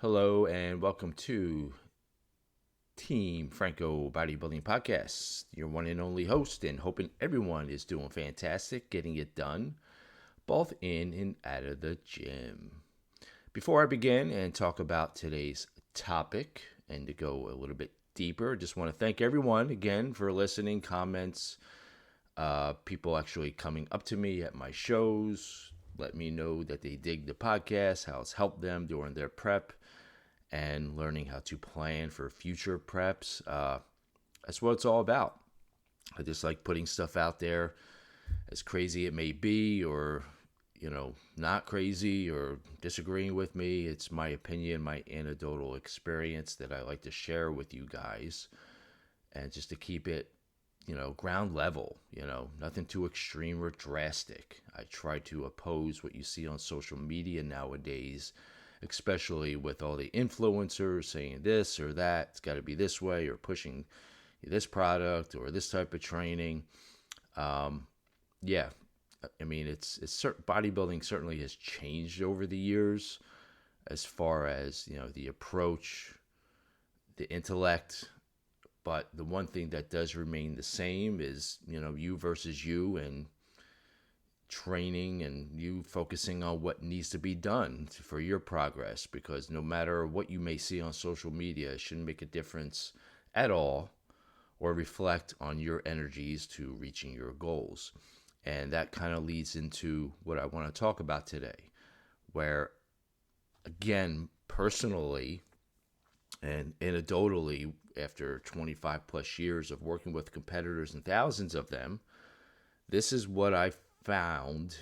Hello and welcome to Team Franco Bodybuilding Podcast. Your one and only host, and hoping everyone is doing fantastic, getting it done, both in and out of the gym. Before I begin and talk about today's topic and to go a little bit deeper, I just want to thank everyone again for listening, comments, people actually coming up to me at my shows, let me know that they dig the podcast, how it's helped them during their prep and learning how to plan for future preps. That's what it's all about. I just like putting stuff out there, as crazy it may be, or not crazy, or disagreeing with me. It's my opinion, my anecdotal experience that I like to share with you guys, and just to keep it, ground level. Nothing too extreme or drastic. I try to oppose what you see on social media nowadays, especially with all the influencers saying this or that, it's got to be this way, or pushing this product or this type of training. Yeah, I mean, bodybuilding certainly has changed over the years as far as the approach, the intellect. But the one thing that does remain the same is you versus you, and training, and you focusing on what needs to be done for your progress, because no matter what you may see on social media, it shouldn't make a difference at all or reflect on your energies to reaching your goals. And that kind of leads into what I want to talk about today, where, again, personally and anecdotally, after 25 plus years of working with competitors and thousands of them, this is what I found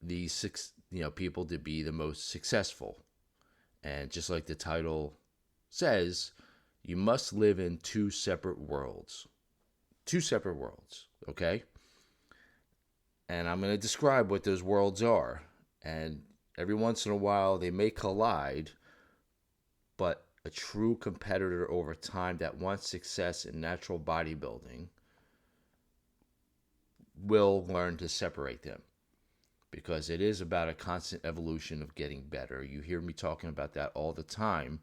these people to be the most successful. And just like the title says, you must live in two separate worlds. Two separate worlds, okay? And I'm going to describe what those worlds are. And every once in a while they may collide, but a true competitor over time that wants success in natural bodybuilding will learn to separate them, because it is about a constant evolution of getting better. You hear me talking about that all the time.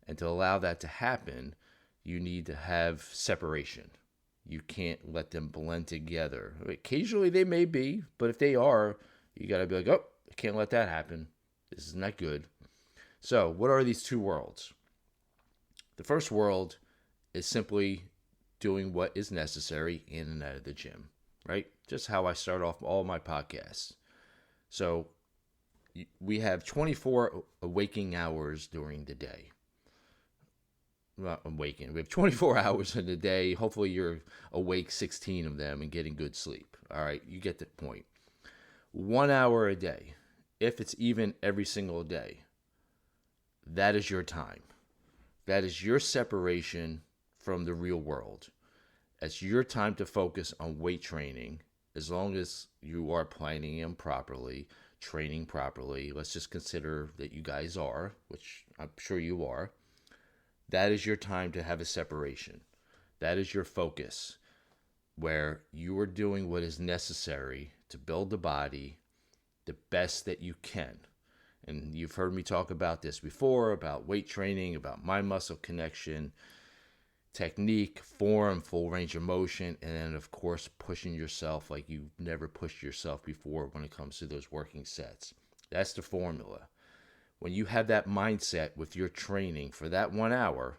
And to allow that to happen, you need to have separation. You can't let them blend together. Occasionally they may be, but if they are, you got to be like, oh, I can't let that happen. This is not good. So what are these two worlds? The first world is simply doing what is necessary in and out of the gym, right? Just how I start off all my podcasts. So we have 24 waking hours during the day. Well, we have 24 hours in the day. Hopefully you're awake 16 of them and getting good sleep. All right, you get the point. 1 hour a day, if it's even every single day, that is your time. That is your separation from the real world. It's your time to focus on weight training, as long as you are planning them properly, training properly. Let's just consider that you guys are, which I'm sure you are. That is your time to have a separation. That is your focus, where you are doing what is necessary to build the body the best that you can. And you've heard me talk about this before, about weight training, about mind-muscle connection, technique, form, full range of motion, and then, of course, pushing yourself like you've never pushed yourself before when it comes to those working sets. That's the formula. When you have that mindset with your training for that 1 hour,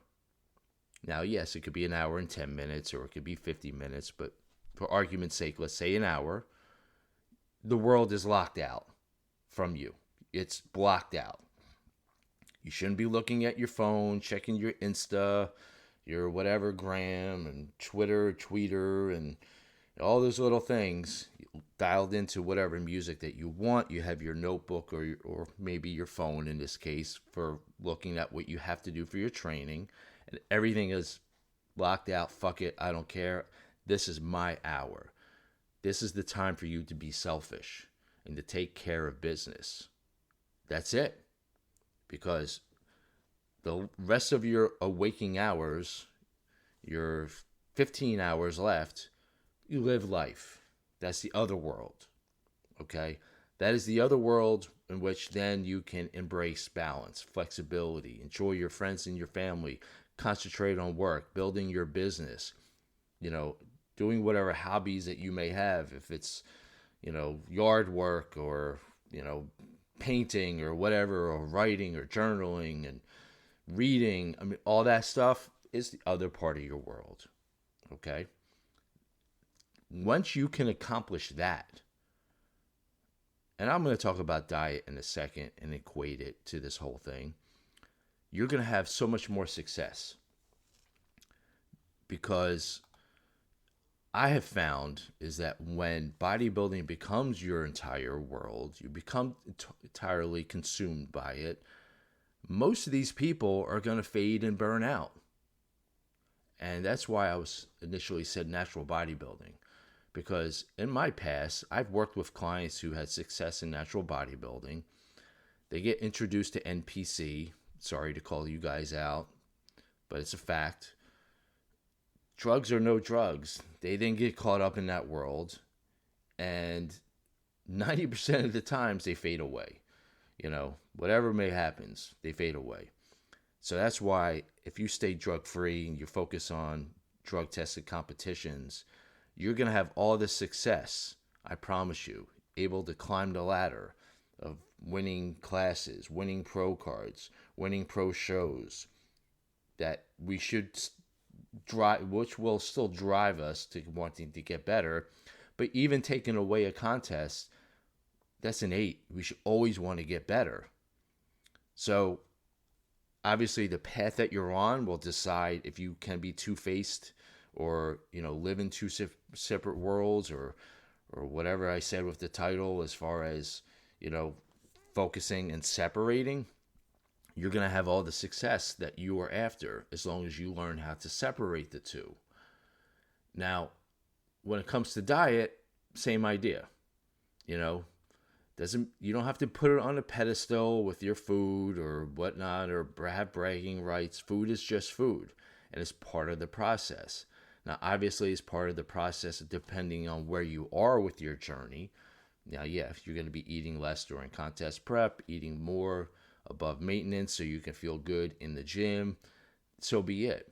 now, yes, it could be an hour and 10 minutes, or it could be 50 minutes, but for argument's sake, let's say an hour, the world is locked out from you. It's blocked out. You shouldn't be looking at your phone, checking your Insta, your whatever gram, and Twitter, tweeter, and all those little things dialed into whatever music that you want. You have your notebook or maybe your phone in this case for looking at what you have to do for your training, and everything is locked out. Fuck it, I don't care. This is my hour. This is the time for you to be selfish and to take care of business. That's it. Because the rest of your waking hours, your 15 hours left, you live life. That's the other world. Okay? That is the other world in which then you can embrace balance, flexibility, enjoy your friends and your family, concentrate on work, building your business, you know, doing whatever hobbies that you may have, if it's, yard work or, painting or whatever, or writing or journaling and reading. I mean, all that stuff is the other part of your world. Okay. Once you can accomplish that, and I'm going to talk about diet in a second and equate it to this whole thing, you're going to have so much more success. Because I have found is that when bodybuilding becomes your entire world, you become entirely consumed by it, most of these people are going to fade and burn out. And that's why I was initially said natural bodybuilding. Because in my past, I've worked with clients who had success in natural bodybuilding. They get introduced to NPC. Sorry to call you guys out, but it's a fact. Drugs or no drugs, they then get caught up in that world. And 90% of the times they fade away. Whatever may happen, they fade away. So that's why if you stay drug-free and you focus on drug-tested competitions, you're going to have all the success, I promise you, able to climb the ladder of winning classes, winning pro cards, winning pro shows that we should drive, which will still drive us to wanting to get better. But even taking away a contest, that's innate. We should always want to get better. So obviously the path that you're on will decide if you can be two-faced or, live in two separate worlds or whatever I said with the title as far as, focusing and separating. You're going to have all the success that you are after as long as you learn how to separate the two. Now, when it comes to diet, same idea. You don't have to put it on a pedestal with your food or whatnot or have bragging rights. Food is just food, and it's part of the process. Now, obviously, it's part of the process depending on where you are with your journey. Now, yeah, if you're going to be eating less during contest prep, eating more above maintenance so you can feel good in the gym, so be it.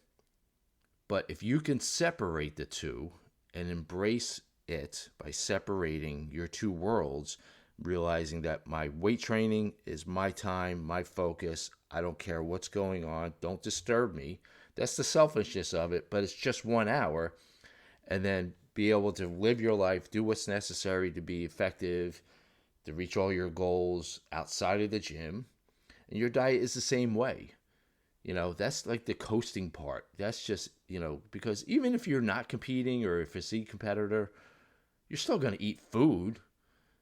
But if you can separate the two and embrace it by separating your two worlds, realizing that my weight training is my time, my focus, I don't care what's going on, don't disturb me. That's the selfishness of it, but it's just 1 hour. And then be able to live your life, do what's necessary to be effective, to reach all your goals outside of the gym. And your diet is the same way. That's like the coasting part. That's just, because even if you're not competing or a physique competitor, you're still going to eat food.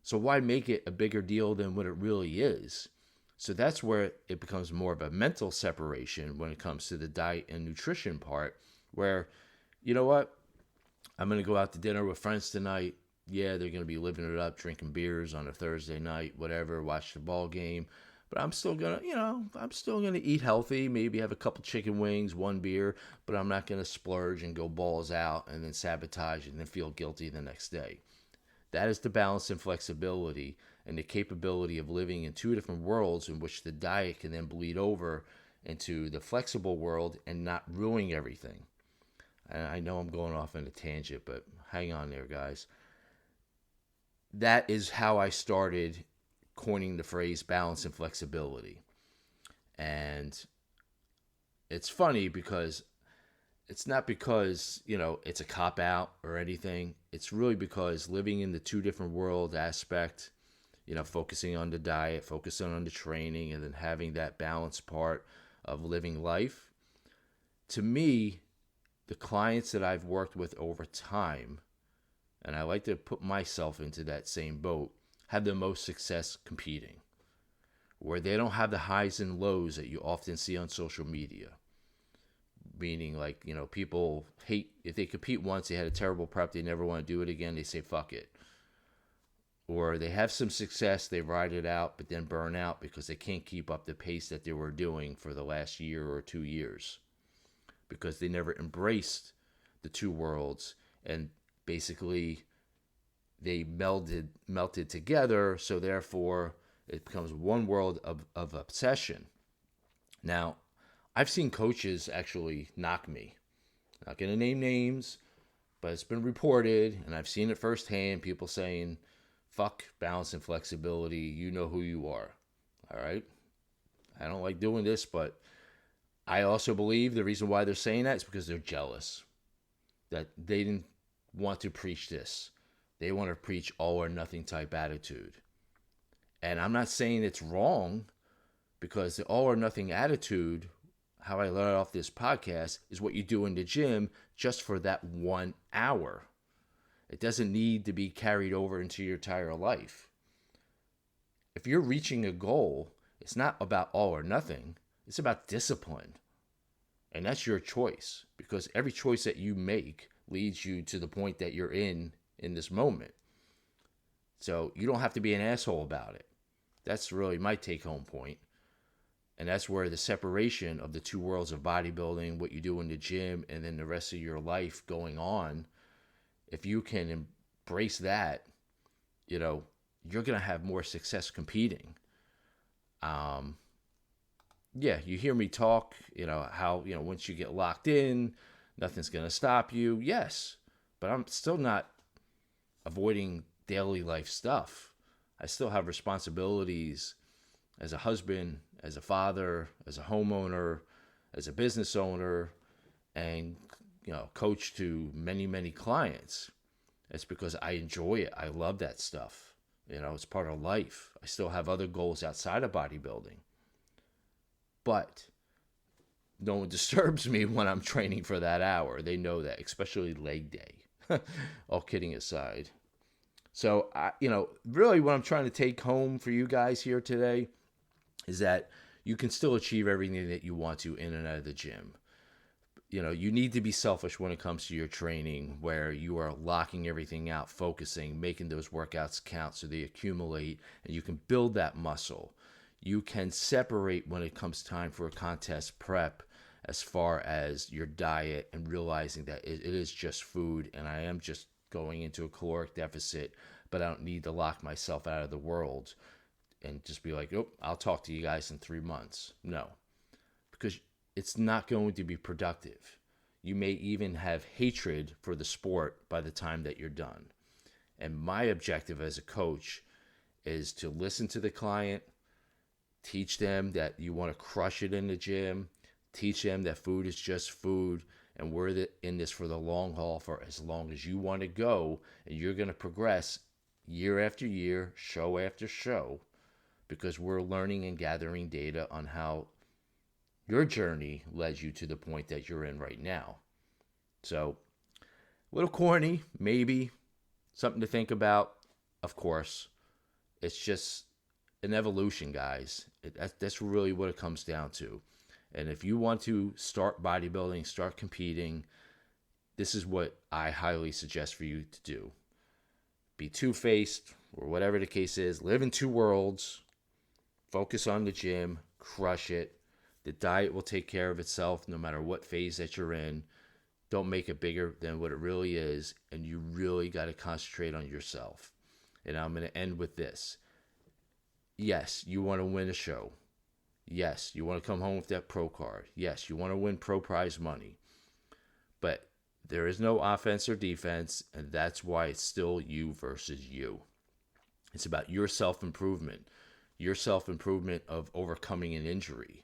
So why make it a bigger deal than what it really is? So that's where it becomes more of a mental separation when it comes to the diet and nutrition part, where, you know what? I'm going to go out to dinner with friends tonight. Yeah, they're going to be living it up, drinking beers on a Thursday night, whatever, watch the ball game. But I'm still going to, eat healthy, maybe have a couple chicken wings, 1 beer, but I'm not going to splurge and go balls out and then sabotage and then feel guilty the next day. That is the balance and flexibility and the capability of living in two different worlds in which the diet can then bleed over into the flexible world and not ruin everything. And I know I'm going off on a tangent, but hang on there, guys. That is how I started coining the phrase balance and flexibility. And it's funny because it's not because, it's a cop-out or anything. It's really because living in the two different world aspect, focusing on the diet, focusing on the training, and then having that balance part of living life. To me, the clients that I've worked with over time, and I like to put myself into that same boat, have the most success competing, where they don't have the highs and lows that you often see on social media. Meaning, like, people hate, if they compete once, they had a terrible prep, they never want to do it again, they say, fuck it. Or they have some success, they ride it out, but then burn out because they can't keep up the pace that they were doing for the last year or 2 years. Because they never embraced the two worlds, and basically they melted together, so therefore It becomes one world of obsession. Now, I've seen coaches actually knock me. Not going to name names, but it's been reported, and I've seen it firsthand. People saying, fuck balance and flexibility. You know who you are. All right? I don't like doing this, but I also believe the reason why they're saying that is because they're jealous. That they didn't want to preach this. They want to preach all or nothing type attitude. And I'm not saying it's wrong, because the all or nothing attitude, how I let off this podcast, is what you do in the gym just for that 1 hour. It doesn't need to be carried over into your entire life. If you're reaching a goal, it's not about all or nothing. It's about discipline. And that's your choice, because every choice that you make leads you to the point that you're in this moment. So you don't have to be an asshole about it. That's really my take home point. And that's where the separation of the two worlds of bodybuilding, what you do in the gym, and then the rest of your life going on, if you can embrace that, you're going to have more success competing. You hear me talk, how, once you get locked in, nothing's going to stop you. Yes, but I'm still not avoiding daily life stuff. I still have responsibilities as a husband, as a father, as a homeowner, as a business owner, and coach to many, many clients. It's because I enjoy it. I love that stuff. It's part of life. I still have other goals outside of bodybuilding. But no one disturbs me when I'm training for that hour. They know that, especially leg day. All kidding aside. So, really what I'm trying to take home for you guys here today is that you can still achieve everything that you want to in and out of the gym. You need to be selfish when it comes to your training, where you are locking everything out, focusing, making those workouts count so they accumulate, and you can build that muscle. You can separate when it comes time for a contest prep as far as your diet, and realizing that it is just food, and I am just going into a caloric deficit, but I don't need to lock myself out of the world and just be like, I'll talk to you guys in 3 months. No, because it's not going to be productive. You may even have hatred for the sport by the time that you're done. And my objective as a coach is to listen to the client, teach them that you want to crush it in the gym, teach them that food is just food, and we're in this for the long haul for as long as you want to go, and you're going to progress year after year, show after show, because we're learning and gathering data on how your journey led you to the point that you're in right now. So, a little corny, maybe, something to think about, of course. It's just an evolution, guys. That's really what it comes down to. And if you want to start bodybuilding, start competing, this is what I highly suggest for you to do. Be two-faced, or whatever the case is. Live in two worlds. Focus on the gym. Crush it. The diet will take care of itself no matter what phase that you're in. Don't make it bigger than what it really is. And you really got to concentrate on yourself. And I'm going to end with this. Yes, you want to win a show. Yes, you want to come home with that pro card. Yes, you want to win pro prize money. But there is no offense or defense, and that's why it's still you versus you. It's about your self-improvement of overcoming an injury,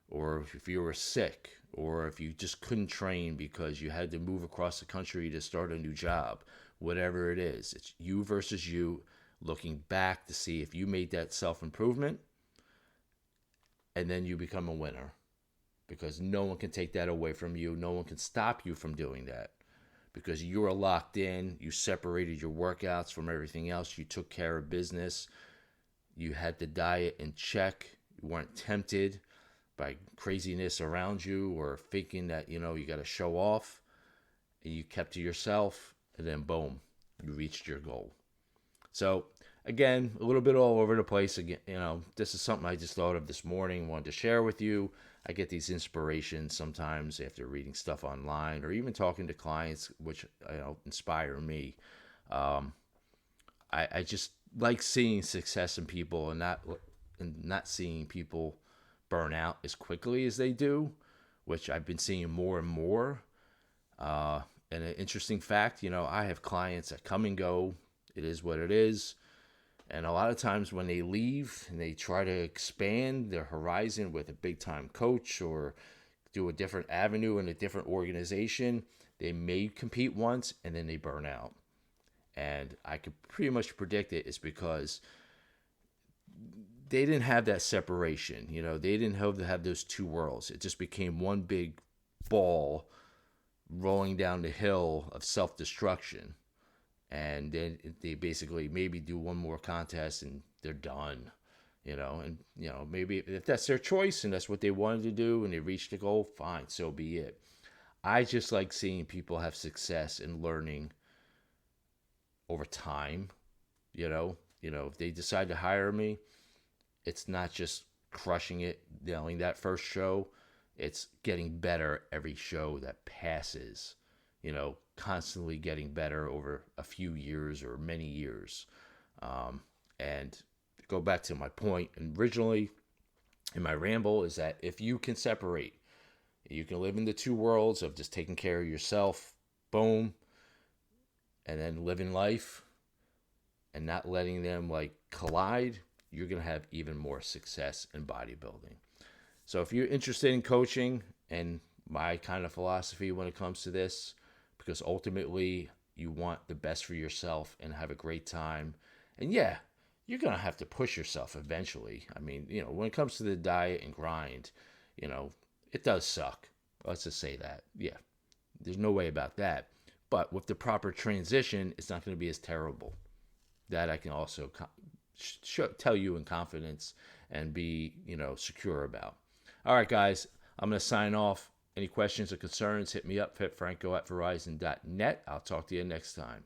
or if you were sick, or if you just couldn't train because you had to move across the country to start a new job, whatever it is. It's you versus you, looking back to see if you made that self-improvement, and then you become a winner, because no one can take that away from you. No one can stop you from doing that, because you are locked in. You separated your workouts from everything else. You took care of business. You had the diet in check. You weren't tempted by craziness around you or thinking that, you got to show off. And you kept to yourself, and then boom, you reached your goal. So again, a little bit all over the place. Again, this is something I just thought of this morning, wanted to share with you. I get these inspirations sometimes after reading stuff online or even talking to clients, which inspire me. I just like seeing success in people, and not and not seeing people burn out as quickly as they do, which I've been seeing more and more. And an interesting fact, I have clients that come and go. It is what it is. And a lot of times when they leave and they try to expand their horizon with a big time coach or do a different avenue in a different organization, they may compete once and then they burn out. And I could pretty much predict it is because they didn't have that separation. They didn't have those two worlds. It just became one big ball rolling down the hill of self-destruction. And then they basically maybe do one more contest and they're done. And maybe if that's their choice and that's what they wanted to do and they reached the goal, fine, so be it. I just like seeing people have success and learning over time. If they decide to hire me, it's not just crushing it, nailing that first show. It's getting better every show that passes, constantly getting better over a few years or many years. And to go back to my point originally in my ramble is that if you can separate, you can live in the two worlds of just taking care of yourself, boom, and then living life and not letting them collide, you're going to have even more success in bodybuilding. So if you're interested in coaching and my kind of philosophy when it comes to this, because ultimately you want the best for yourself and have a great time. And yeah, you're going to have to push yourself eventually. I mean, when it comes to the diet and grind, it does suck. Let's just say that. Yeah, there's no way about that. But with the proper transition, it's not going to be as terrible. That I can also tell you in confidence and be, secure about. All right, guys, I'm going to sign off. Any questions or concerns, hit me up, fitfranco@verizon.net. I'll talk to you next time.